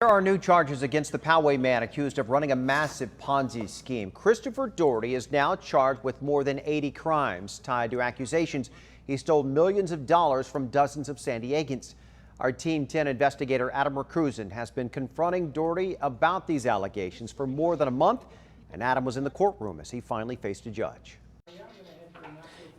There are new charges against the Poway man accused of running a massive Ponzi scheme. Christopher Doherty is now charged with more than 80 crimes tied to accusations he stole millions of dollars from dozens of San Diegans. Our Team 10 investigator Adam Rakusin has been confronting Doherty about these allegations for more than a month, and Adam was in the courtroom as he finally faced a judge.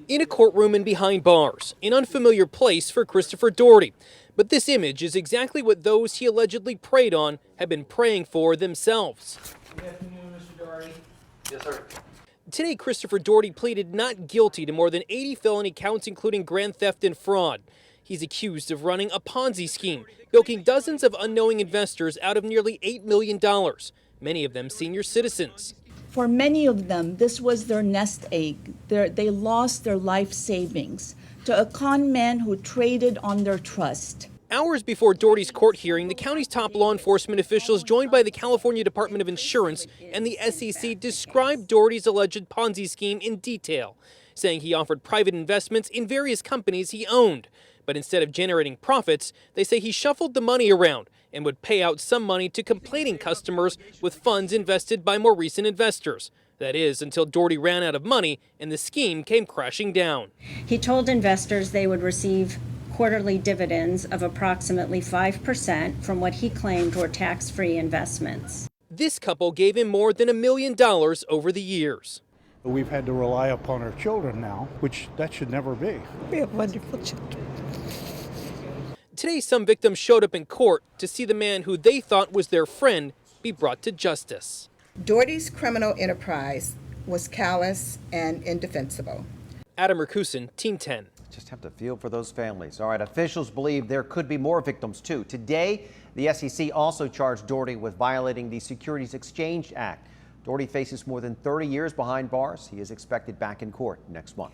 In a courtroom and behind bars, an unfamiliar place for Christopher Doherty. But this image is exactly what those he allegedly preyed on have been praying for themselves. Good afternoon, Mr. Doherty. Yes, sir. Today, Christopher Doherty pleaded not guilty to more than 80 felony counts, including grand theft and fraud. He's accused of running a Ponzi scheme, bilking dozens of unknowing investors out of nearly $8 million, many of them senior citizens. For many of them, this was their nest egg. They lost their life savings to a con man who traded on their trust. Hours before Doherty's court hearing, the county's top law enforcement officials, joined by the California Department of Insurance and the SEC, described Doherty's alleged Ponzi scheme in detail, saying he offered private investments in various companies he owned. But instead of generating profits, they say he shuffled the money around and would pay out some money to complaining customers with funds invested by more recent investors. That is, until Doherty ran out of money and the scheme came crashing down. He told investors they would receive quarterly dividends of approximately 5% from what he claimed were tax-free investments. This couple gave him more than $1 million over the years. We've had to rely upon our children now, which that should never be. We have wonderful children. Today, some victims showed up in court to see the man who they thought was their friend be brought to justice. Doherty's criminal enterprise was callous and indefensible. Adam Rakusin, Team 10. Just have to feel for those families. All right, officials believe there could be more victims too. Today, the SEC also charged Doherty with violating the Securities Exchange Act. Doherty faces more than 30 years behind bars. He is expected back in court next month.